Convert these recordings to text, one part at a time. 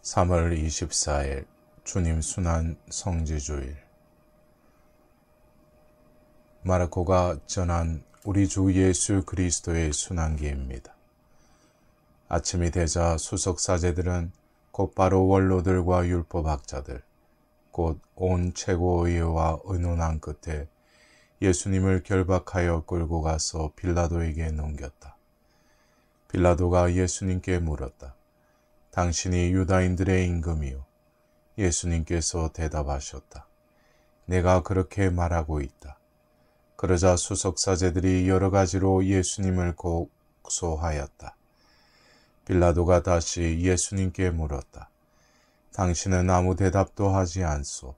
3월 24일 주님 순환 성지주일. 마르코가 전한 우리 주 예수 그리스도의 순환기입니다. 아침이 되자 수석사제들은 곧바로 원로들과 율법학자들, 곧 온 최고의회와 의논한 끝에 예수님을 결박하여 끌고 가서 빌라도에게 넘겼다. 빌라도가 예수님께 물었다. 당신이 유다인들의 임금이요. 예수님께서 대답하셨다. 내가 그렇게 말하고 있다. 그러자 수석사제들이 여러 가지로 예수님을 고소하였다. 빌라도가 다시 예수님께 물었다. 당신은 아무 대답도 하지 않소.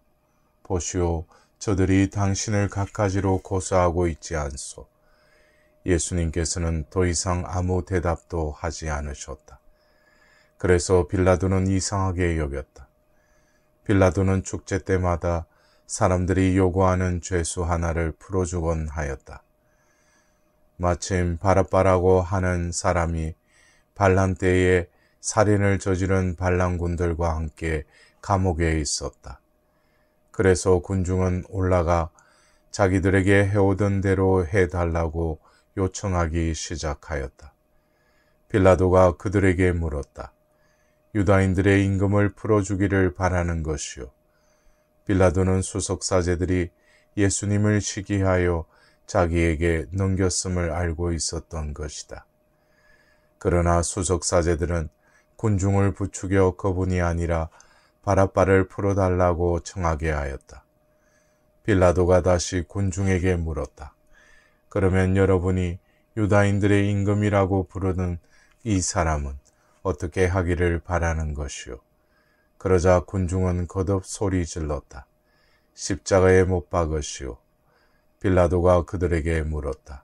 보시오, 저들이 당신을 갖가지로 고소하고 있지 않소. 예수님께서는 더 이상 아무 대답도 하지 않으셨다. 그래서 빌라도는 이상하게 여겼다. 빌라도는 축제 때마다 사람들이 요구하는 죄수 하나를 풀어주곤 하였다. 마침 바라바라고 하는 사람이 반란 때에 살인을 저지른 반란군들과 함께 감옥에 있었다. 그래서 군중은 올라가 자기들에게 해오던 대로 해달라고 요청하기 시작하였다. 빌라도가 그들에게 물었다. 유다인들의 임금을 풀어주기를 바라는 것이요. 빌라도는 수석사제들이 예수님을 시기하여 자기에게 넘겼음을 알고 있었던 것이다. 그러나 수석사제들은 군중을 부추겨 그분이 아니라 바라바를 풀어달라고 청하게 하였다. 빌라도가 다시 군중에게 물었다. 그러면 여러분이 유다인들의 임금이라고 부르는 이 사람은 어떻게 하기를 바라는 것이요. 그러자 군중은 거듭 소리 질렀다. 십자가에 못 박으시오. 빌라도가 그들에게 물었다.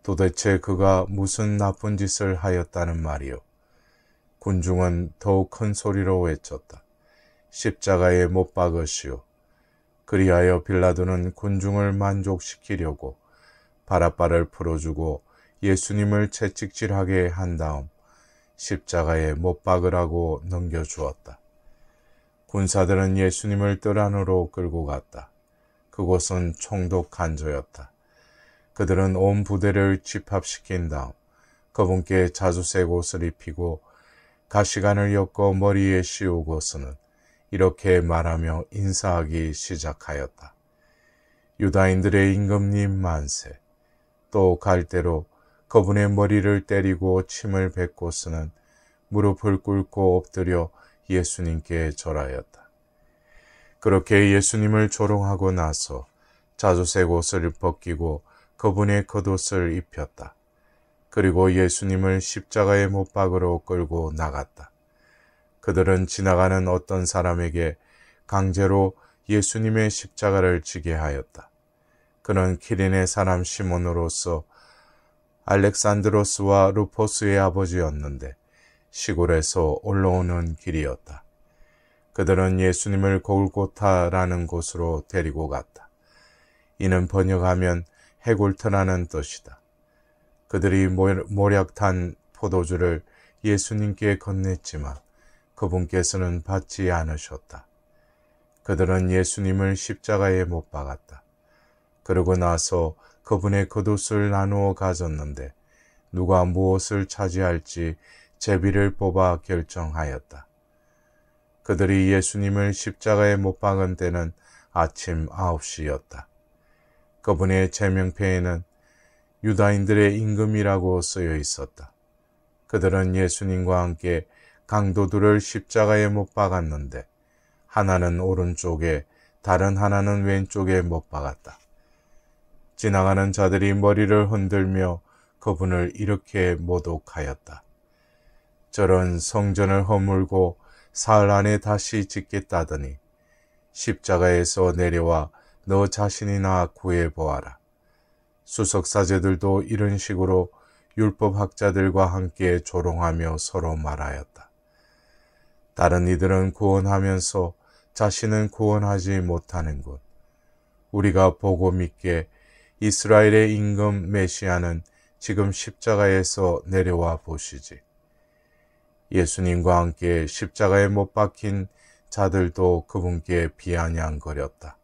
도대체 그가 무슨 나쁜 짓을 하였다는 말이오. 군중은 더욱 큰 소리로 외쳤다. 십자가에 못 박으시오. 그리하여 빌라도는 군중을 만족시키려고 바라바를 풀어주고 예수님을 채찍질하게 한 다음 십자가에 못 박으라고 넘겨주었다. 군사들은 예수님을 뜰 안으로 끌고 갔다. 그곳은 총독 간조였다. 그들은 온 부대를 집합시킨 다음 그분께 자주색 옷을 입히고 가시관을 엮어 머리에 씌우고서는 이렇게 말하며 인사하기 시작하였다. 유다인들의 임금님 만세. 또 갈대로 그분의 머리를 때리고 침을 뱉고서는 무릎을 꿇고 엎드려 예수님께 절하였다. 그렇게 예수님을 조롱하고 나서 자주색 옷을 벗기고 그분의 겉옷을 입혔다. 그리고 예수님을 십자가에 못 박으러 끌고 나갔다. 그들은 지나가는 어떤 사람에게 강제로 예수님의 십자가를 지게 하였다. 그는 키린의 사람 시몬으로서 알렉산드로스와 루포스의 아버지였는데 시골에서 올라오는 길이었다. 그들은 예수님을 골고타라는 곳으로 데리고 갔다. 이는 번역하면 해골터라는 뜻이다. 그들이 모략탄 포도주를 예수님께 건넸지만 그분께서는 받지 않으셨다. 그들은 예수님을 십자가에 못 박았다. 그러고 나서 그분의 겉옷을 나누어 가졌는데 누가 무엇을 차지할지 제비를 뽑아 결정하였다. 그들이 예수님을 십자가에 못 박은 때는 아침 9시였다. 그분의 제명패에는 유다인들의 임금이라고 쓰여 있었다. 그들은 예수님과 함께 강도들을 십자가에 못 박았는데 하나는 오른쪽에 다른 하나는 왼쪽에 못 박았다. 지나가는 자들이 머리를 흔들며 그분을 이렇게 모독하였다. 저런 성전을 허물고 사흘 안에 다시 짓겠다더니 십자가에서 내려와 너 자신이나 구해보아라. 수석사제들도 이런 식으로 율법학자들과 함께 조롱하며 서로 말하였다. 다른 이들은 구원하면서 자신은 구원하지 못하는군. 우리가 보고 믿게 이스라엘의 임금 메시아는 지금 십자가에서 내려와 보시지. 예수님과 함께 십자가에 못 박힌 자들도 그분께 비아냥거렸다.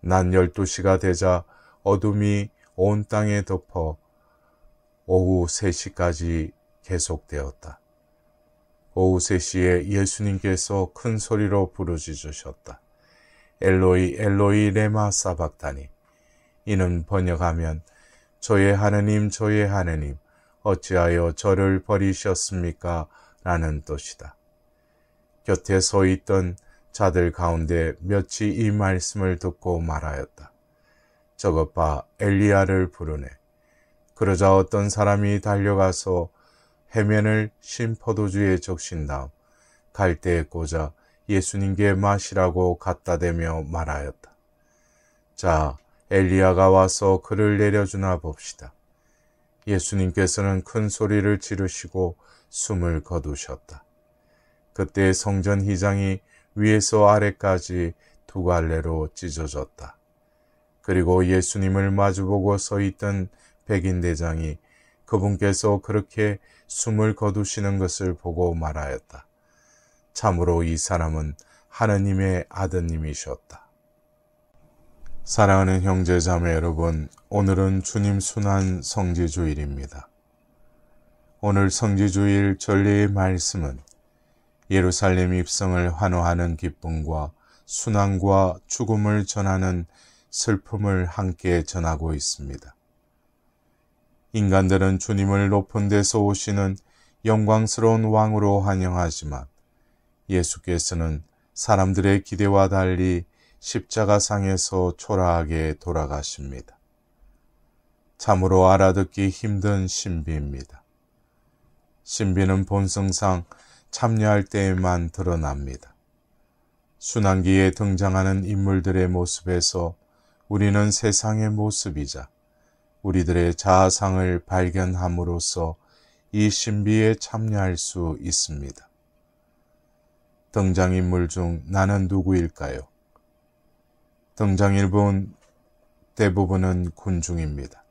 낮 12시가 되자 어둠이 온 땅에 덮어 오후 3시까지 계속되었다. 오후 3시에 예수님께서 큰 소리로 부르짖으셨다. 엘로이 엘로이 레마 사박다니. 이는 번역하면 저의 하느님 저의 하느님 어찌하여 저를 버리셨습니까? 라는 뜻이다. 곁에 서 있던 자들 가운데 몇이 이 말씀을 듣고 말하였다. 저것 봐, 엘리야를 부르네. 그러자 어떤 사람이 달려가서 해면을 신 포도주에 적신 다음 갈대에 꽂아 예수님께 마시라고 갖다 대며 말하였다. 자, 엘리야가 와서 그를 내려주나 봅시다. 예수님께서는 큰 소리를 지르시고 숨을 거두셨다. 그때 성전 휘장이 위에서 아래까지 두 갈래로 찢어졌다. 그리고 예수님을 마주보고 서 있던 백인 대장이 그분께서 그렇게 숨을 거두시는 것을 보고 말하였다. 참으로 이 사람은 하느님의 아드님이셨다. 사랑하는 형제자매 여러분, 오늘은 주님 순환 성지주일입니다. 오늘 성지주일 전례의 말씀은 예루살렘 입성을 환호하는 기쁨과 순환과 죽음을 전하는 슬픔을 함께 전하고 있습니다. 인간들은 주님을 높은 데서 오시는 영광스러운 왕으로 환영하지만 예수께서는 사람들의 기대와 달리 십자가상에서 초라하게 돌아가십니다. 참으로 알아듣기 힘든 신비입니다. 신비는 본성상 참여할 때에만 드러납니다. 순환기에 등장하는 인물들의 모습에서 우리는 세상의 모습이자 우리들의 자아상을 발견함으로써 이 신비에 참여할 수 있습니다. 등장인물 중 나는 누구일까요? 등장인물 대부분은 군중입니다.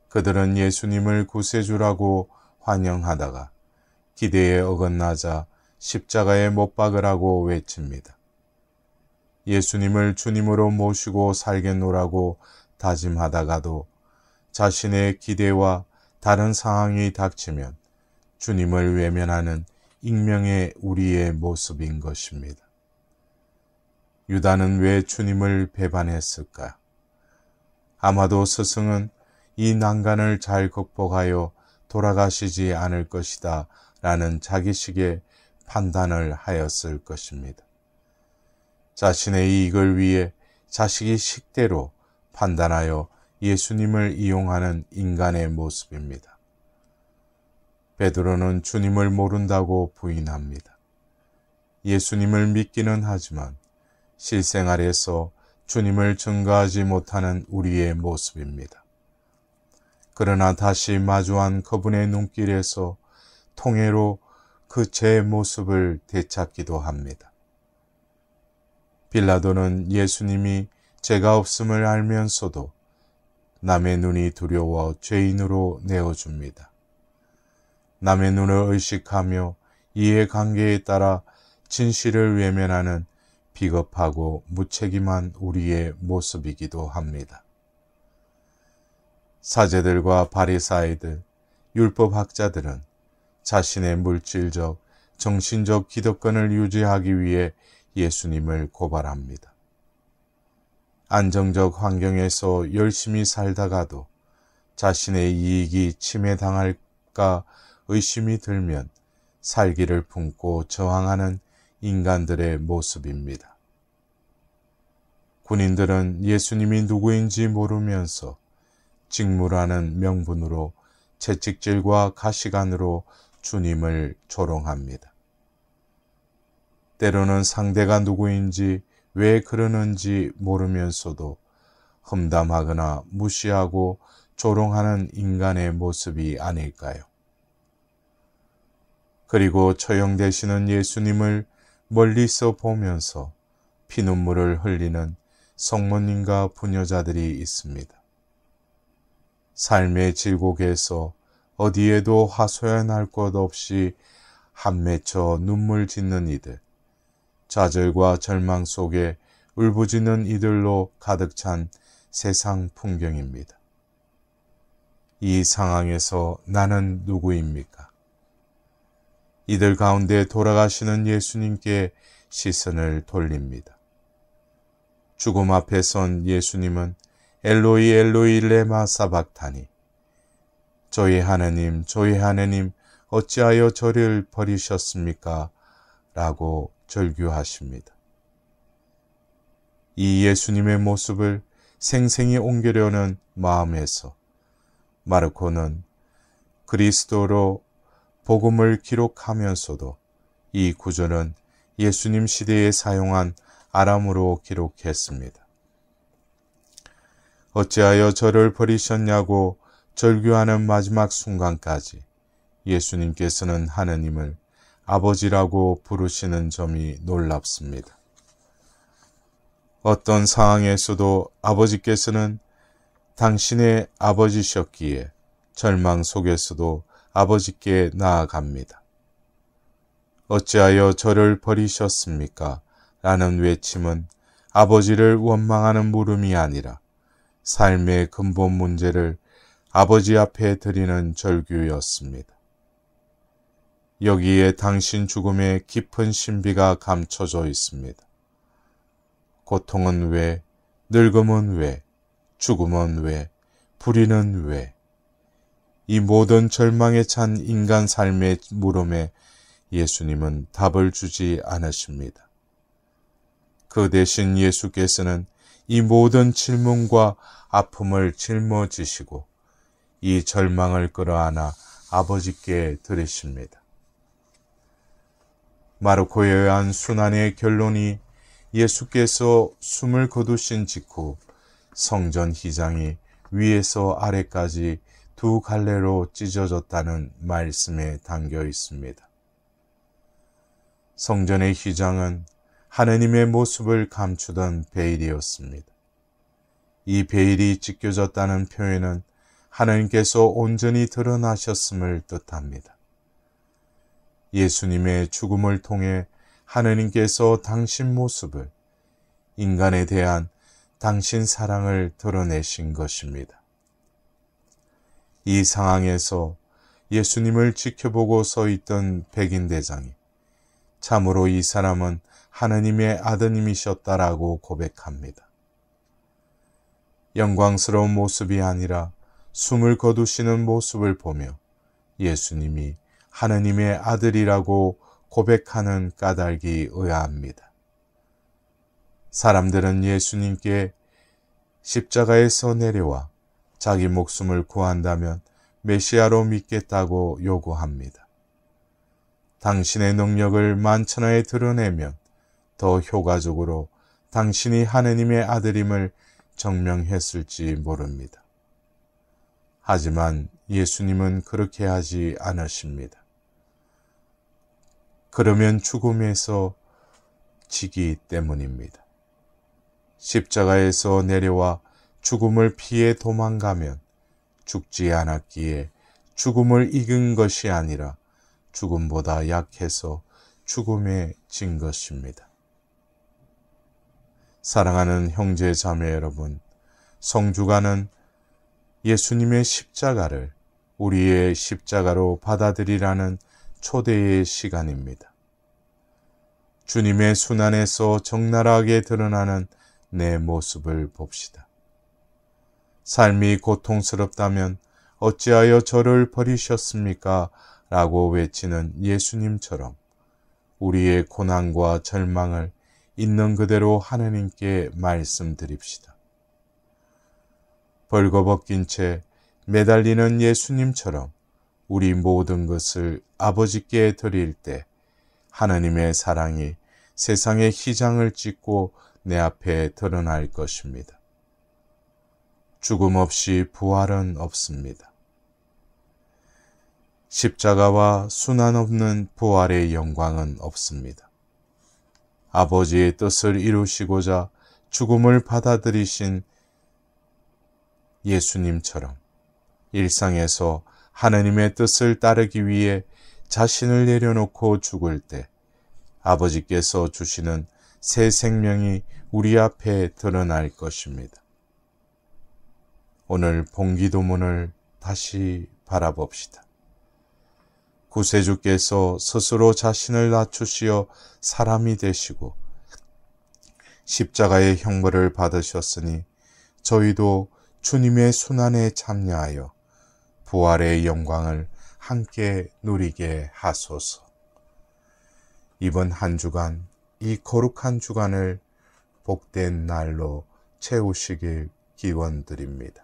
그들은 예수님을 구세주라고 환영하다가 기대에 어긋나자 십자가에 못 박으라고 외칩니다. 예수님을 주님으로 모시고 살겠노라고 다짐하다가도 자신의 기대와 다른 상황이 닥치면 주님을 외면하는 익명의 우리의 모습인 것입니다. 유다는 왜 주님을 배반했을까? 아마도 스승은 이 난간을 잘 극복하여 돌아가시지 않을 것이다 라는 자기식의 판단을 하였을 것입니다. 자신의 이익을 위해 자식이 식대로 판단하여 예수님을 이용하는 인간의 모습입니다. 베드로는 주님을 모른다고 부인합니다. 예수님을 믿기는 하지만 실생활에서 주님을 증거하지 못하는 우리의 모습입니다. 그러나 다시 마주한 그분의 눈길에서 통해로 그 제 모습을 되찾기도 합니다. 빌라도는 예수님이 죄가 없음을 알면서도 남의 눈이 두려워 죄인으로 내어줍니다. 남의 눈을 의식하며 이해관계에 따라 진실을 외면하는 비겁하고 무책임한 우리의 모습이기도 합니다. 사제들과 바리사이들, 율법학자들은 자신의 물질적, 정신적 기득권을 유지하기 위해 예수님을 고발합니다. 안정적 환경에서 열심히 살다가도 자신의 이익이 침해당할까 의심이 들면 살기를 품고 저항하는 인간들의 모습입니다. 군인들은 예수님이 누구인지 모르면서 직무라는 명분으로 채찍질과 가시관으로 주님을 조롱합니다. 때로는 상대가 누구인지 왜 그러는지 모르면서도 험담하거나 무시하고 조롱하는 인간의 모습이 아닐까요? 그리고 처형되시는 예수님을 멀리서 보면서 피눈물을 흘리는 성모님과 부녀자들이 있습니다. 삶의 질곡에서 어디에도 하소연할 것 없이 한맺혀 눈물 짓는 이들, 좌절과 절망 속에 울부짖는 이들로 가득 찬 세상 풍경입니다. 이 상황에서 나는 누구입니까? 이들 가운데 돌아가시는 예수님께 시선을 돌립니다. 죽음 앞에 선 예수님은 엘로이 엘로이 레마 사박타니, 저희 하나님 어찌하여 저를 버리셨습니까? 라고 절규하십니다. 이 예수님의 모습을 생생히 옮기려는 마음에서 마르코는 그리스도로 복음을 기록하면서도 이 구절은 예수님 시대에 사용한 아람어로 기록했습니다. 어찌하여 저를 버리셨냐고 절규하는 마지막 순간까지 예수님께서는 하느님을 아버지라고 부르시는 점이 놀랍습니다. 어떤 상황에서도 아버지께서는 당신의 아버지셨기에 절망 속에서도 아버지께 나아갑니다. 어찌하여 저를 버리셨습니까? 라는 외침은 아버지를 원망하는 물음이 아니라 삶의 근본 문제를 아버지 앞에 드리는 절규였습니다. 여기에 당신 죽음의 깊은 신비가 감춰져 있습니다. 고통은 왜, 늙음은 왜, 죽음은 왜, 불의는 왜? 이 모든 절망에 찬 인간 삶의 물음에 예수님은 답을 주지 않으십니다. 그 대신 예수께서는 이 모든 질문과 아픔을 짊어지시고 이 절망을 끌어안아 아버지께 드리십니다. 마르코에 의한 순환의 결론이 예수께서 숨을 거두신 직후 성전 휘장이 위에서 아래까지 두 갈래로 찢어졌다는 말씀에 담겨 있습니다. 성전의 휘장은 하느님의 모습을 감추던 베일이었습니다. 이 베일이 찢겨졌다는 표현은 하느님께서 온전히 드러나셨음을 뜻합니다. 예수님의 죽음을 통해 하느님께서 당신 모습을, 인간에 대한 당신 사랑을 드러내신 것입니다. 이 상황에서 예수님을 지켜보고 서 있던 백인 대장이 참으로 이 사람은 하느님의 아드님이셨다라고 고백합니다. 영광스러운 모습이 아니라 숨을 거두시는 모습을 보며 예수님이 하느님의 아들이라고 고백하는 까닭이 의아합니다. 사람들은 예수님께 십자가에서 내려와 자기 목숨을 구한다면 메시아로 믿겠다고 요구합니다. 당신의 능력을 만천하에 드러내면 더 효과적으로 당신이 하느님의 아들임을 증명했을지 모릅니다. 하지만 예수님은 그렇게 하지 않으십니다. 그러면 죽음에서 지기 때문입니다. 십자가에서 내려와 죽음을 피해 도망가면 죽지 않았기에 죽음을 이긴 것이 아니라 죽음보다 약해서 죽음에 진 것입니다. 사랑하는 형제 자매 여러분, 성주가는 예수님의 십자가를 우리의 십자가로 받아들이라는 초대의 시간입니다. 주님의 순환에서 적나라하게 드러나는 내 모습을 봅시다. 삶이 고통스럽다면 어찌하여 저를 버리셨습니까? 라고 외치는 예수님처럼 우리의 고난과 절망을 있는 그대로 하느님께 말씀드립시다. 벌거벗긴 채 매달리는 예수님처럼 우리 모든 것을 아버지께 드릴 때 하느님의 사랑이 세상의 휘장을 찢고 내 앞에 드러날 것입니다. 죽음 없이 부활은 없습니다. 십자가와 순환 없는 부활의 영광은 없습니다. 아버지의 뜻을 이루시고자 죽음을 받아들이신 예수님처럼 일상에서 하느님의 뜻을 따르기 위해 자신을 내려놓고 죽을 때 아버지께서 주시는 새 생명이 우리 앞에 드러날 것입니다. 오늘 본기도문을 다시 바라봅시다. 구세주께서 스스로 자신을 낮추시어 사람이 되시고 십자가의 형벌을 받으셨으니 저희도 주님의 순환에 참여하여 부활의 영광을 함께 누리게 하소서. 이번 한 주간, 이 거룩한 주간을 복된 날로 채우시길 기원드립니다.